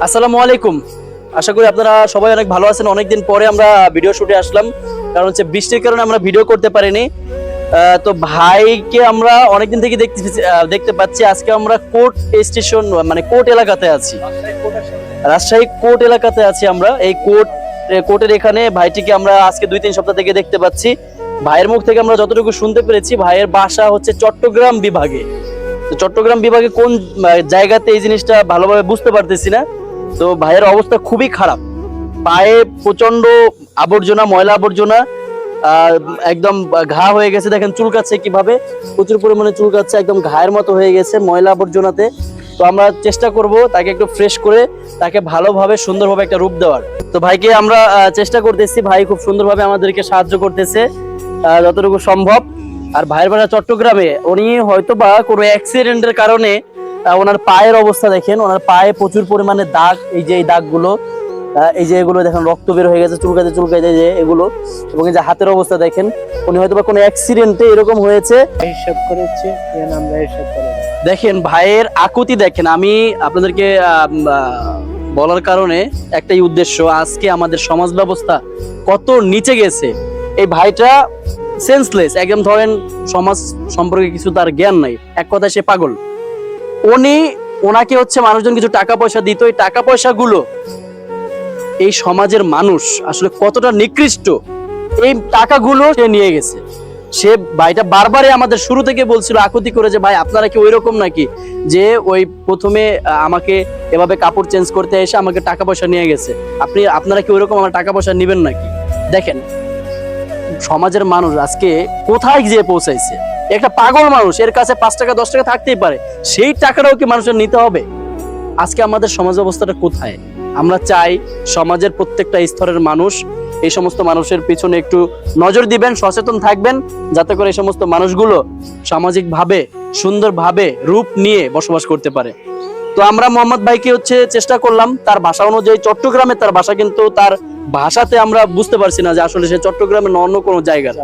আসসালামু আলাইকুম। আশা করি আপনারা সবাই অনেক ভালো আছেন। অনেকদিন পরে আমরা ভিডিও শুটে আসলাম, কারণ হচ্ছে বৃষ্টির কারণে আমরা ভিডিও করতে পারিনি। তো ভাইকে আমরা অনেকদিন থেকে দেখতে পাচ্ছি। আজকে আমরা কোর্ট স্টেশন মানে কোর্ট এলাকাতে আছি, রাজশাহী কোর্ট এলাকাতে আছি আমরা। এই কোর্টের এখানে ভাইটিকে আমরা আজকে 2-3 সপ্তাহ থেকে দেখতে পাচ্ছি। ভাইয়ের মুখ থেকে আমরা যতটুকু শুনতে পেরেছি, ভাইয়ের বাসা হচ্ছে চট্টগ্রাম বিভাগে। তো চট্টগ্রাম বিভাগে কোন জায়গাতে এই জিনিসটা ভালোভাবে বুঝতে পারতেছি না। তো ভাইয়ের অবস্থা খুবই খারাপ, পায়ে প্রচন্ড আবর্জনা, ময়লা আবর্জনা, একদম ঘা হয়ে গেছে। দেখেন চুলকাচ্ছে কিভাবে, প্রচুর পরিমাণে চুলকাচ্ছে, একদম ঘায়ের মতো হয়ে গেছে ময়লা আবর্জনাতে। তো আমরা চেষ্টা করব তাকে একটু ফ্রেশ করে তাকে ভালোভাবে সুন্দরভাবে একটা রূপ দেওয়ার। তো ভাইকে আমরা চেষ্টা করতেছি, ভাই খুব সুন্দরভাবে আমাদেরকে সাহায্য করতেছে যতটুকু সম্ভব। আর ভাইয়ের বাসা চট্টগ্রামে, উনি হয়তো বা কোনো অ্যাক্সিডেন্টের কারণে ওনার পায়ের অবস্থা দেখেন, ওনার পায়ে প্রচুর পরিমাণে দাগ, এই যে এই দাগগুলো, এই যে এগুলো দেখেন রক্ত বের হয়ে গেছে চুলকাতে চুলকাতে যে এগুলো, এবং এই যে হাতের অবস্থা দেখেন, উনি হয়তো বা কোনো অ্যাক্সিডেন্টে এরকম হয়েছে। এইসব করেছে, আমরা এইসব করি। দেখেন ভাইয়ের আকুতি দেখেন। আমি আপনাদেরকে বলার কারণে একটাই উদ্দেশ্য, আজকে আমাদের সমাজ ব্যবস্থা কত নিচে গেছে। এই ভাইটা সেন্সলেস, একদম ধরেন সমাজ সম্পর্কে কিছু তার জ্ঞান নাই, এক কথায় সে পাগল। ওনাকে হচ্ছে মানুষজন কিছু টাকা পয়সা দিত, এই টাকা পয়সাগুলো এই সমাজের মানুষ আসলে কতটা নিকৃষ্ট, এই টাকাগুলো সে নিয়ে গেছে। সে ভাইটা বারবারই আমাদের শুরু থেকে বলছিল, আকুতি করে, যে ভাই আপনারা কি ওই রকম নাকি, যে ওই প্রথমে আমাকে এভাবে কাপড় চেঞ্জ করতে এসে আমাকে টাকা পয়সা নিয়ে গেছে, আপনারা কি ওই রকম আমার টাকা পয়সা নিবেন নাকি। দেখেন সমাজের মানুষ আজকে কোথায় গিয়ে পৌঁছাইছে। একটা পাগল মানুষ, এর কাছে 5 টাকা 10 টাকা থাকতেই পারে, সেই টাকাটাও কি মানুষের নিতে হবে? আজকে আমাদের সমাজ অবস্থাটা কোথায়? আমরা চাই সমাজের প্রত্যেকটা স্তরের মানুষ এই সমস্ত মানুষের পিছনে একটু নজর দিবেন, সচেতন থাকবেন, যাতে করে এই সমস্ত মানুষগুলো সামাজিকভাবে সুন্দরভাবে রূপ নিয়ে বসবাস করতে পারে। তো আমরা মোহাম্মদ ভাইকে হচ্ছে চেষ্টা করলাম, তার ভাষা অনুযায়ী চট্টগ্রামে তার ভাষা, কিন্তু তার ভাষাতে আমরা বুঝতে পারছি না যে আসলে সে চট্টগ্রামের অন্য কোনো জায়গার।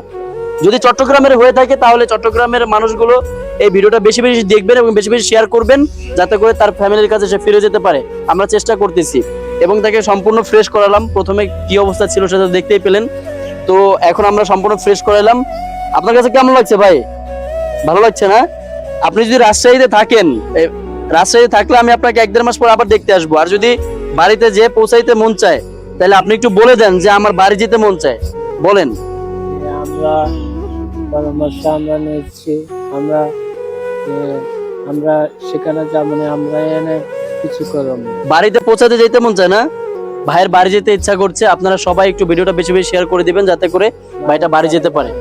যদি চট্টগ্রামের হয়ে থাকে তাহলে চট্টগ্রামের মানুষগুলো এই ভিডিওটা বেশি বেশি দেখবেন এবং বেশি বেশি শেয়ার করবেন, যাতে করে তার ফ্যামিলির কাছে সে ফিরে যেতে পারে। আমরা চেষ্টা করতেছি এবং তাকে সম্পূর্ণ ফ্রেশ করালাম। প্রথমে কি অবস্থা ছিল সেটা দেখতেই পেলেন, তো এখন আমরা সম্পূর্ণ ফ্রেশ করালাম। আপনার কাছে কেমন লাগছে ভাই? ভালো লাগছে না? আপনি যদি রাজশাহীতে থাকেন, রাজশাহীতে থাকলে আমি আপনাকে 1-1.5 মাস পর আবার দেখতে আসবো। আর যদি বাড়িতে যে পৌঁছাইতে মন চায়, তাহলে আপনি একটু বলে দেন যে আমার বাড়ি যেতে মন চায়, বলেন। আমরা পরামর্শ আমরা নিচ্ছি, আমরা সেখানে যাবো না, আমরা এনে কিছু করব না। বাড়িতে পৌঁছাতে যেতে মন চায় না, ভাইয়ের বাড়ি যেতে ইচ্ছা করছে। আপনারা সবাই একটু ভিডিওটা বেশি বেশি শেয়ার করে দিবেন, যাতে করে ভাইটা বাড়ি যেতে পারে।